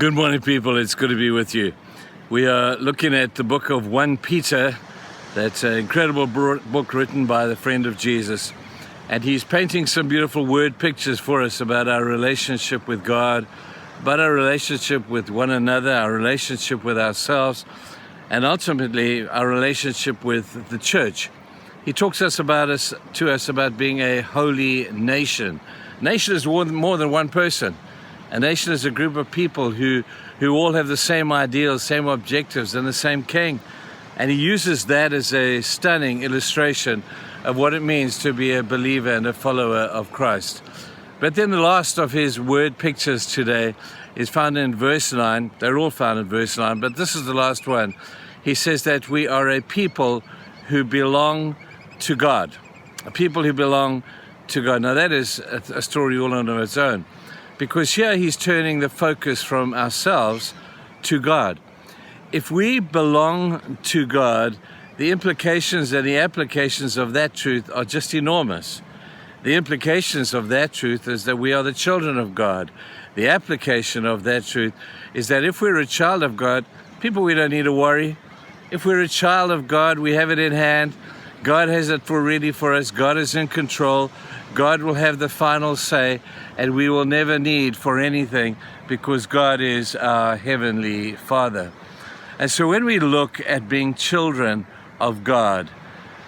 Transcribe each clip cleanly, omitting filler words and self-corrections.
Good morning, people. It's good to be with you. We are looking at the book of 1 Peter. That's an incredible book written by the friend of Jesus. And he's painting some beautiful word pictures for us about our relationship with God, about our relationship with one another, our relationship with ourselves, and ultimately our relationship with the church. He talks to us about being a holy nation. Nation is more than one person. A nation is a group of people who all have the same ideals, same objectives, and the same king. And he uses that as a stunning illustration of what it means to be a believer and a follower of Christ. But then the last of his word pictures today is found in verse 9. They're all found in verse 9, but this is the last one. He says that we are a people who belong to God. A people who belong to God. Now that is a story all on its own, because here he's turning the focus from ourselves to God. If we belong to God, the implications and the applications of that truth are just enormous. The implications of that truth is that we are the children of God. The application of that truth is that if we're a child of God, people, we don't need to worry. If we're a child of God, we have it in hand. God has it ready for us. God is in control. God will have the final say, and we will never need for anything because God is our heavenly Father. And so when we look at being children of God,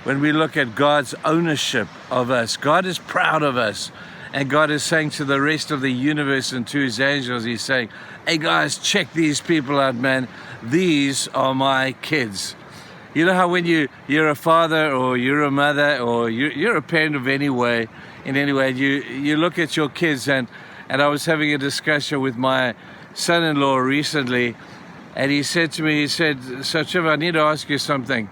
when we look at God's ownership of us, God is proud of us. And God is saying to the rest of the universe and to his angels, he's saying, hey guys, check these people out, man. These are my kids. You know how when you're a father or you're a mother or you're a parent of any way, you look at your kids, and I was having a discussion with my son-in-law recently, and he said to me, so Trevor, I need to ask you something.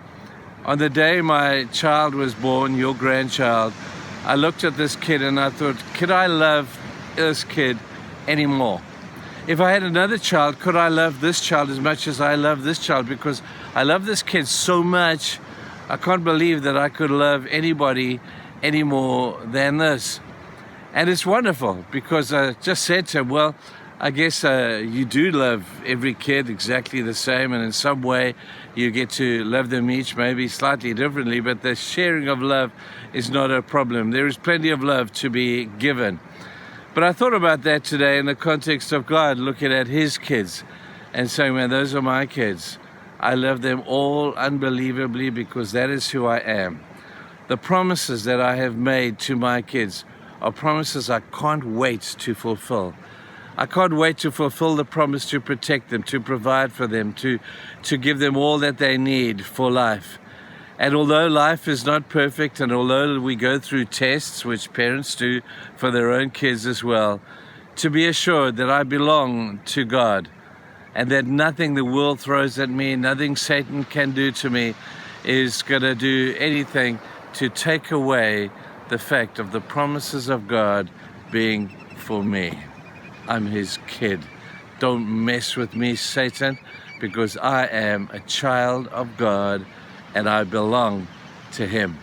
On the day my child was born, your grandchild, I looked at this kid and I thought, could I love this kid anymore? If I had another child, could I love this child as much as I love this child? Because I love this kid so much, I can't believe that I could love anybody any more than this. And it's wonderful, because I just said to him, well, I guess you do love every kid exactly the same, and in some way you get to love them each maybe slightly differently, but the sharing of love is not a problem. There is plenty of love to be given. But I thought about that today in the context of God looking at his kids and saying, man, those are my kids. I love them all unbelievably because that is who I am. The promises that I have made to my kids are promises I can't wait to fulfill. I can't wait to fulfill the promise to protect them, to provide for them, to give them all that they need for life. And although life is not perfect, and although we go through tests, which parents do for their own kids as well, to be assured that I belong to God, and that nothing the world throws at me, nothing Satan can do to me, is going to do anything to take away the fact of the promises of God being for me. I'm his kid. Don't mess with me, Satan, because I am a child of God and I belong to him.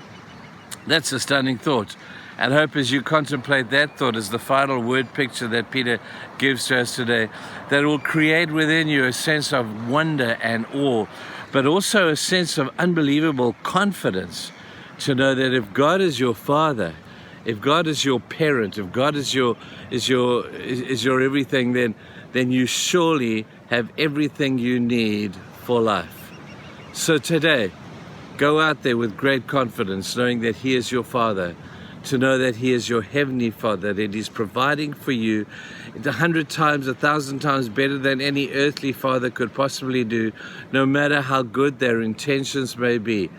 That's a stunning thought. And I hope as you contemplate that thought as the final word picture that Peter gives to us today, that it will create within you a sense of wonder and awe, but also a sense of unbelievable confidence to know that if God is your father, if God is your parent, if God is your everything, then you surely have everything you need for life. So today, go out there with great confidence, knowing that he is your father, to know that he is your heavenly Father, that he's providing for you 100 times, 1,000 times better than any earthly father could possibly do, no matter how good their intentions may be.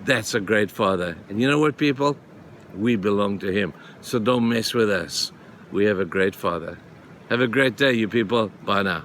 That's a great Father. And you know what, people? We belong to him. So don't mess with us. We have a great Father. Have a great day, you people. Bye now.